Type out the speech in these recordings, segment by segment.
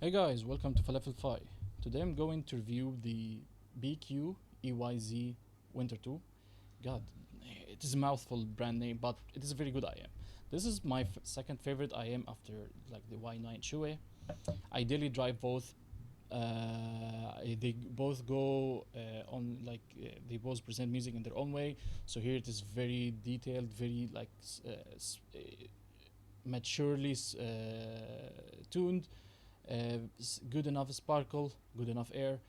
Hey guys, welcome to FalafelFi. Today I'm going to review the BQEYZ Winter 2. God, it is a mouthful brand name, but it is a very good IM. This is my second favorite IM after like the Y9 LETSHUOER. I daily drive both. They both go on like they both present music in their own way. So here it is very detailed, very like maturely tuned. Good enough sparkle, good enough air.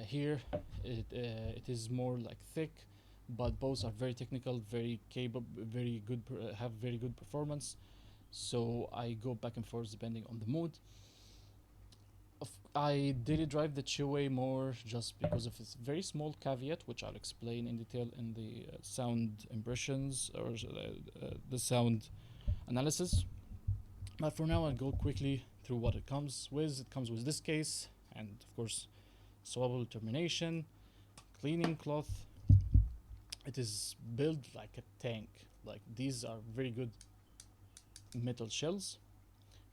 Here it is more like thick, but both are very technical, very capable, very good, have very good performance. So I go back and forth depending on the mood. I daily drive the LETSHUOER more just because of its very small caveat, which I'll explain in detail in the sound impressions or the sound analysis. But for now, I'll go quickly through what it comes with. It comes with this case, and of course, swappable termination, cleaning cloth. It is built like a tank. Like these are very good metal shells.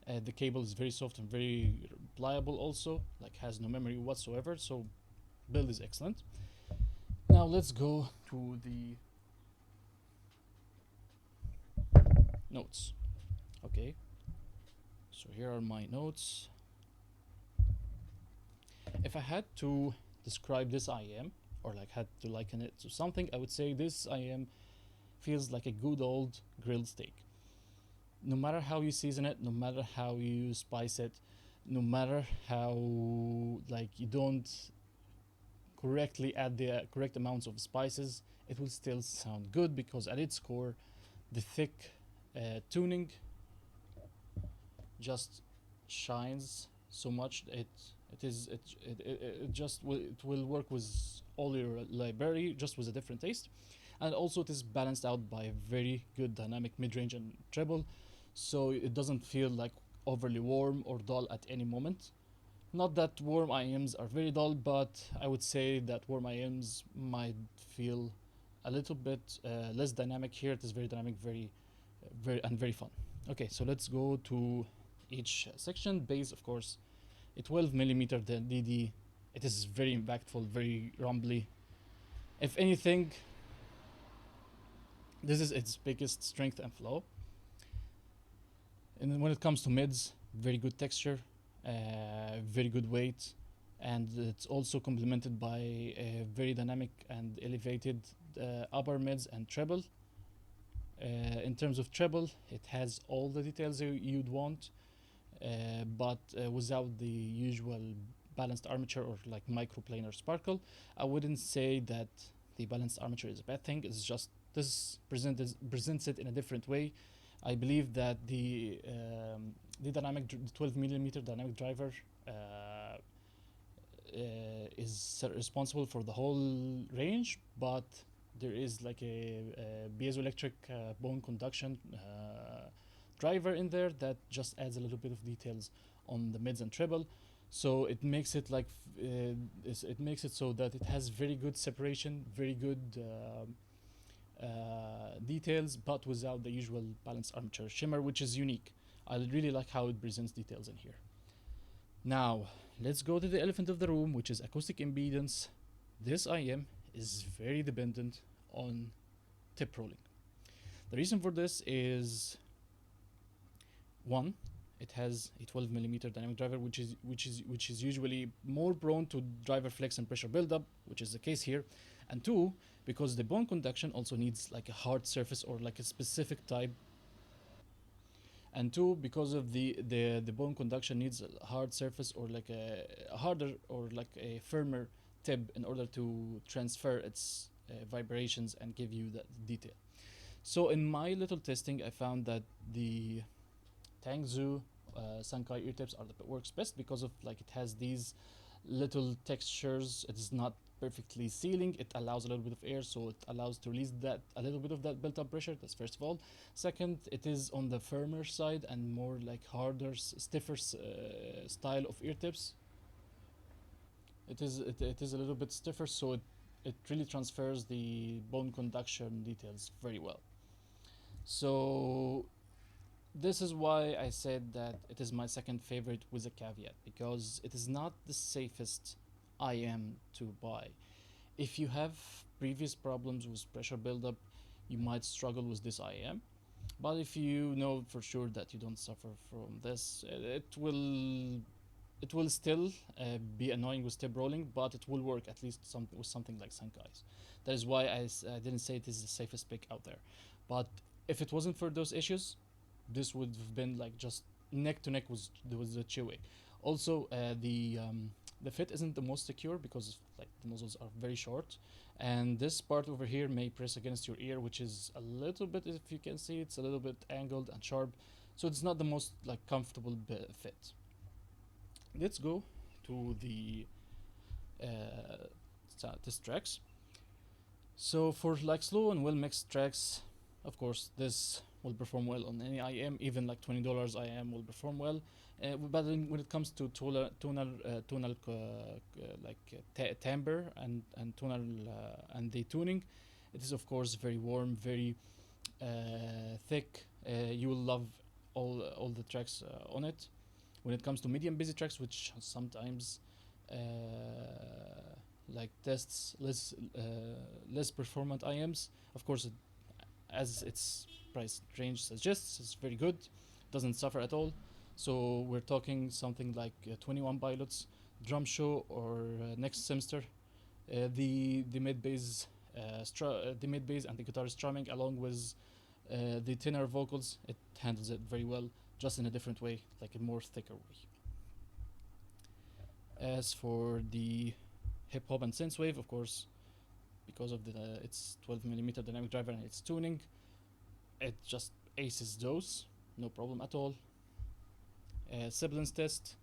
The cable is very soft and very pliable also, like has no memory whatsoever, so build is excellent. Now let's go to the notes. Okay, so here are my notes. If I had to describe this IM, or like had to liken it to something, I would say this IM feels like a good old grilled steak. No matter how you season it, no matter how you spice it, no matter how like you don't correctly add the correct amounts of spices, it will still sound good because at its core, the thick tuning just shines so much. It will work with all your library just with a different taste, and also it is balanced out by a very good dynamic mid-range and treble, so it doesn't feel like overly warm or dull at any moment. Not that warm IMs are very dull, but I would say that warm IMs might feel a little bit less dynamic. Here it is very dynamic, very fun. Okay, so let's go to each section. Bass, of course, a 12mm DD. It is very impactful, very rumbly. If anything, this is its biggest strength and flaw. And then when it comes to mids, very good texture, very good weight, and it's also complemented by a very dynamic and elevated upper mids and treble. In terms of treble, it has all the details you'd want, but without the usual balanced armature or like microplanar sparkle. I wouldn't say that the balanced armature is a bad thing. It's just this presents it in a different way. I believe that the 12mm dynamic driver is responsible for the whole range, but there is like a piezoelectric bone conduction driver in there that just adds a little bit of details on the mids and treble, so it makes it like it makes it so that it has very good separation, very good details, but without the usual balanced armature shimmer, which is unique. I really like how it presents details in here. Now let's go to the elephant of the room, which is acoustic impedance. This IM is very dependent on tip rolling. The reason for this is, one, it has a 12mm dynamic driver, which is usually more prone to driver flex and pressure buildup, which is the case here. And two, because the bone conduction also needs like a hard surface or like a specific type. And two, because of the bone conduction needs a hard surface or like a harder or like a firmer tip in order to transfer its vibrations and give you that detail. So in my little testing, I found that the Tangzu Sankai ear tips are the works best because of like it has these little textures. It is not perfectly sealing. It allows a little bit of air, so it allows to release that a little bit of that built-up pressure. That's first of all. Second, it is on the firmer side and more like harder, stiffer style of ear tips. It is a little bit stiffer, so it really transfers the bone conduction details very well. So This is why I said that it is my second favorite with a caveat, because it is not the safest IM to buy. If you have previous problems with pressure buildup, you might struggle with this IM. But if you know for sure that you don't suffer from this, it will still be annoying with step rolling, but it will work at least with something like Sankai's. That is why I didn't say it is the safest pick out there. But if it wasn't for those issues, this would have been like just neck to neck with the Chewy. Also, the fit isn't the most secure because like the nozzles are very short, and this part over here may press against your ear, which is a little bit, if you can see, it's a little bit angled and sharp, so it's not the most like comfortable fit. Let's go to the test tracks. So for like slow and well mixed tracks, of course this will perform well on any IM, even like $20 IM will perform well. But then when it comes to tonal timbre and tonal and the tuning, it is of course very warm, very thick. You will love all the tracks on it. When it comes to medium busy tracks, which sometimes like tests less performant IMs, of course, as its price range suggests, it's very good, doesn't suffer at all. So we're talking something like 21 pilots, drum show, or next semester. The mid bass, the mid bass and the guitar strumming, along with the tenor vocals, it handles it very well, just in a different way, like a more thicker way. As for the hip hop and synthwave, of course, because of its 12mm dynamic driver and its tuning, it just aces those, no problem at all. Sibilance test.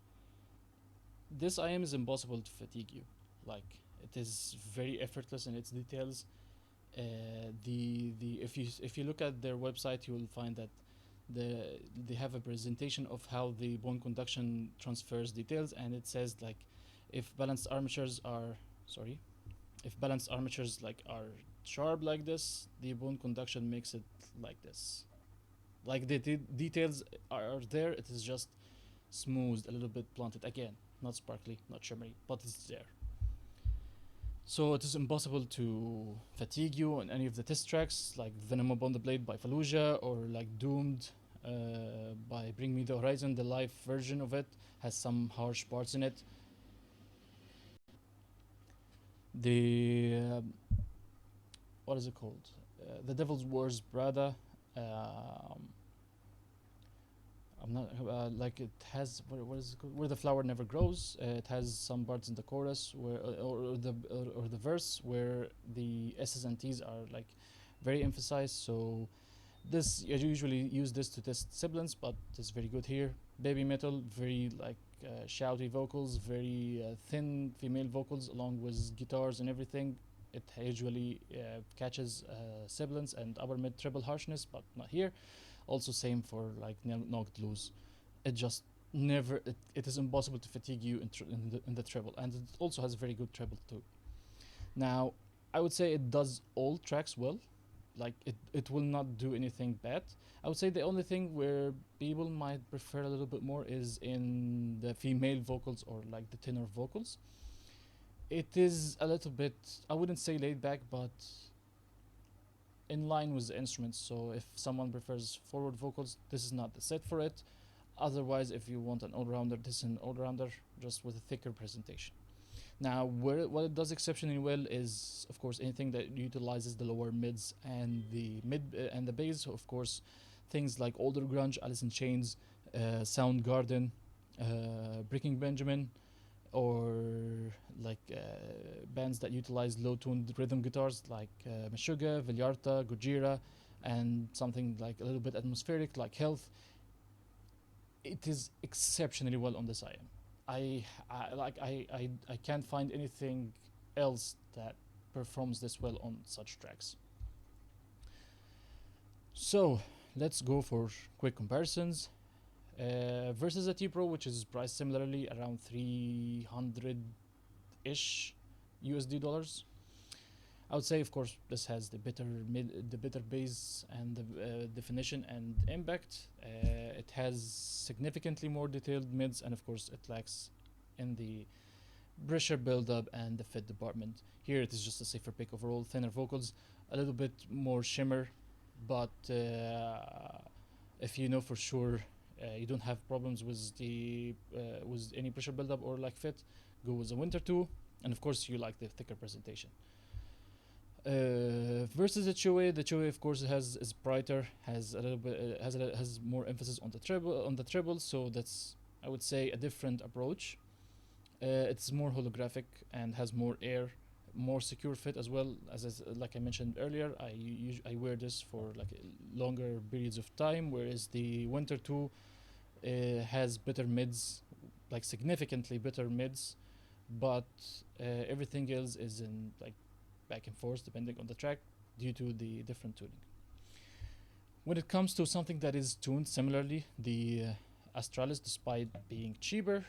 This IM is impossible to fatigue you. Like, it is very effortless in its details. If you look at their website, you will find that they have a presentation of how the bone conduction transfers details, and it says like if balanced armatures are like are sharp like this, the bone conduction makes it like this. Like the details are there, it is just smoothed, a little bit blunted. Again, not sparkly, not shimmery, but it's there. So it is impossible to fatigue you on any of the test tracks, like Venom Upon the Blade by Fallujah, or like Doomed by Bring Me the Horizon. The live version of it has some harsh parts in it. The what is it called? The Devil's Wars Brada. I'm not like it has what is it called? Where the flower never grows. It has some parts in the chorus where or the verse where the S's and T's are like very emphasized. So this I usually use this to test sibilance, but it's very good here. Baby metal, very like shouty vocals, very thin female vocals, along with guitars and everything. It usually catches sibilance and upper mid treble harshness, but not here. Also same for like knocked loose. It just never. It is impossible to fatigue you in the treble, and it also has a very good treble too. Now, I would say it does all tracks well. Like it will not do anything bad. I would say the only thing where people might prefer a little bit more is in the female vocals or like the tenor vocals. It is a little bit, I wouldn't say laid back, but in line with the instruments. So if someone prefers forward vocals, this is not the set for it. Otherwise, if you want an all-rounder, this is an all-rounder just with a thicker presentation. Now, what it does exceptionally well is, of course, anything that utilizes the lower mids and the and the bass. Of course, things like older grunge, Alice in Chains, Soundgarden, Breaking Benjamin, or like bands that utilize low-tuned rhythm guitars like Meshuggah, Vilyarta, Gojira, and something like a little bit atmospheric like Health. It is exceptionally well on this IM. I can't find anything else that performs this well on such tracks. So let's go for quick comparisons. Versus a T Pro, which is priced similarly around 300-ish USD dollars. I would say, of course, this has the better base and the definition and impact. It has significantly more detailed mids, and of course, it lacks in the pressure buildup and the fit department. Here, it is just a safer pick overall. Thinner vocals, a little bit more shimmer, but if you know for sure you don't have problems with any pressure buildup or like fit, go with the Winter 2, and of course, you like the thicker presentation. Versus the Chewy of course is brighter, has a little bit has more emphasis on the treble, so that's, I would say, a different approach. It's more holographic and has more air, more secure fit as well. Like I mentioned earlier, I wear this for like longer periods of time, whereas the Winter 2 has better mids, like significantly better mids, but everything else is in like back and forth depending on the track due to the different tuning. When it comes to something that is tuned similarly, the Astralis, despite being cheaper,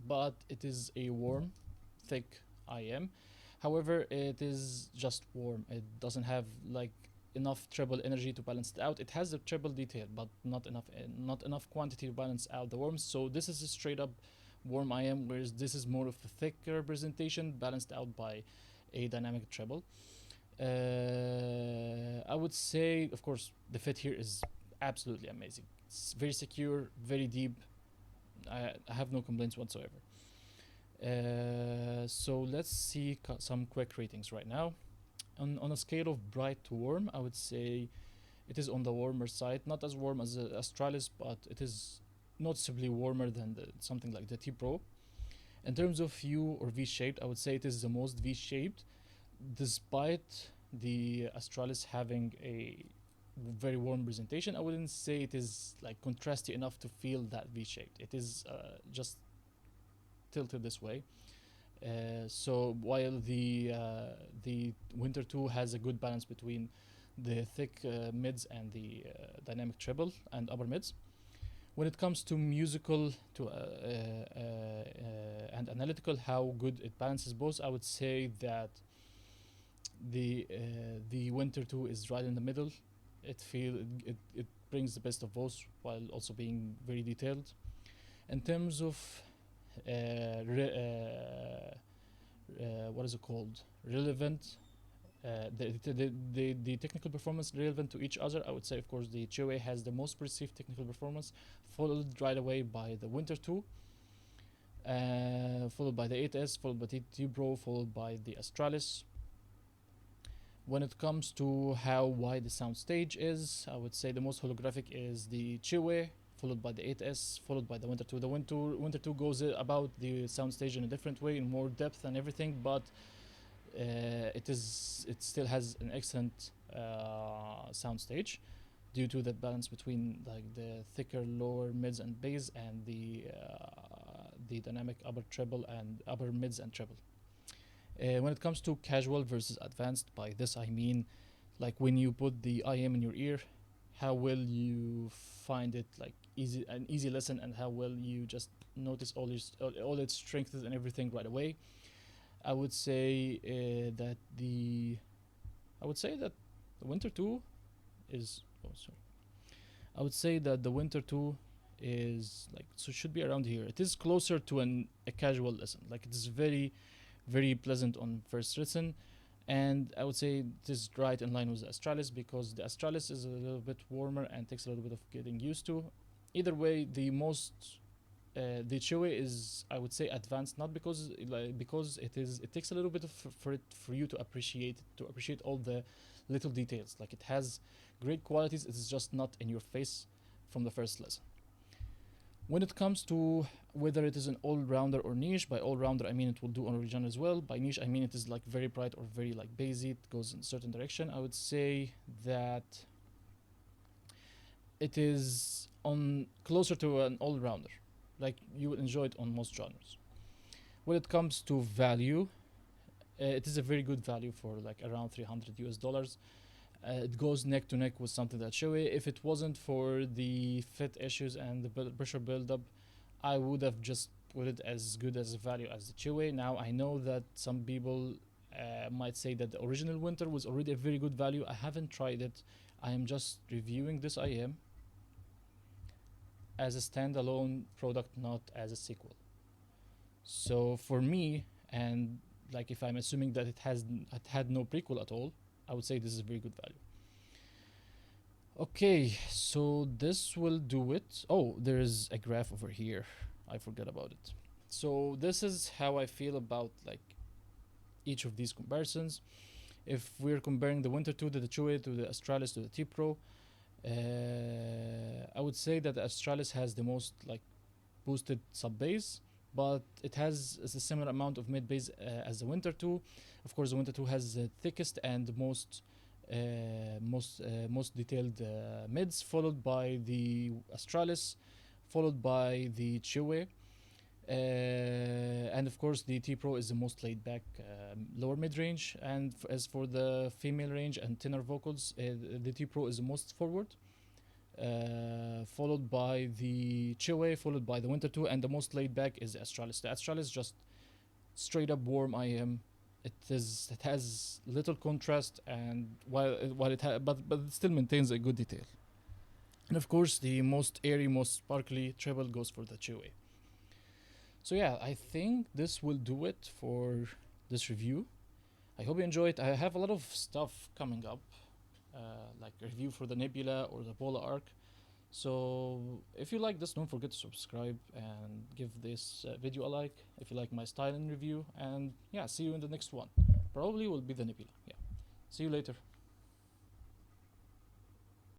but it is a warm, thick IM. However, it is just warm. It doesn't have like enough treble energy to balance it out. It has the treble detail, but not enough quantity to balance out the warms. So this is a straight up warm IM, whereas this is more of a thicker presentation balanced out by a dynamic treble. I would say, of course, the fit here is absolutely amazing. It's very secure, very deep. I have no complaints whatsoever. So let's see some quick ratings right now. On a scale of bright to warm, I would say it is on the warmer side. Not as warm as the Astralis, but it is noticeably warmer than something like the T Pro. In terms of U or V-shaped, I would say it is the most V-shaped, despite the Astralis having a very warm presentation. I wouldn't say it is like contrasty enough to feel that V-shaped. It is just tilted this way. So while the Winter 2 has a good balance between the thick mids and the dynamic treble and upper mids. When it comes to musical and analytical, how good it balances both, I would say that the Winter 2 is right in the middle. It brings the best of both while also being very detailed. In terms of what is it called? Relevant. The technical performance relevant to each other, I would say, of course, the Chewy has the most perceived technical performance, followed right away by the Winter 2, followed by the 8S, followed by the T Pro, followed by the Astralis. When it comes to how wide the sound stage is, I would say the most holographic is the Chewy, followed by the 8S, followed by the Winter 2. The Winter 2 goes about the sound stage in a different way, in more depth and everything, but it still has an excellent sound stage due to the balance between like the thicker lower mids and bass and the dynamic upper treble and upper mids and treble. When it comes to casual versus advanced, by this I mean like when you put the IM in your ear, how will you find it like an easy listen, and how will you just notice all its strengths and everything right away. I would say that the Winter 2 is I would say that the Winter 2 is like, so it should be around here. It is closer to a casual listen. Like it is very, very pleasant on first listen, and I would say it is right in line with the Astralis, because the Astralis is a little bit warmer and takes a little bit of getting used to. Either way, the Chewy is, I would say, advanced, not because it takes a little bit for you to appreciate all the little details. Like it has great qualities, it's just not in your face from the first listen. When it comes to whether it is an all-rounder or niche, by all-rounder I mean it will do on original as well. By niche I mean it is like very bright or very like bassy, it goes in a certain direction. I would say that it is on closer to an all-rounder. Like you would enjoy it on most genres. When it comes to value, it is a very good value for like around $300. It goes neck to neck with something that Chewy. If it wasn't for the fit issues and the pressure buildup, I would have just put it as good as a value as the Chewy. Now I know that some people might say that the original winter was already a very good value. I haven't tried it. I am just reviewing this IM as a standalone product, not as a sequel. So for me, and like if I'm assuming that it had no prequel at all, I would say this is a very good value. Okay, so this will do it. Oh, there is a graph over here. I forgot about it. So this is how I feel about like each of these comparisons. If we're comparing the Winter 2 to the LETSHUOER to the Astralis to the T Pro, I would say that the Astralis has the most like boosted sub base, but it has a similar amount of mid base as the Winter 2. Of course, the Winter 2 has the thickest and most detailed mids, followed by the Astralis, followed by the LETSHUOER. And of course the T Pro is the most laid back lower mid range, and as for the female range and tenor vocals, the T Pro is the most forward, followed by the LETSHUOER, followed by the Winter 2, and the most laid back is the Astralis. The Astralis just straight up warm IM. It has little contrast, and while it but it still maintains a good detail. And of course the most airy, most sparkly treble goes for the LETSHUOER. So yeah, I think this will do it for this review. I hope you enjoyed. I have a lot of stuff coming up, like a review for the Nebula or the Polar Arc. So if you like this, don't forget to subscribe and give this video a like if you like my style and review. And yeah, see you in the next one. Probably will be the Nebula. Yeah, see you later.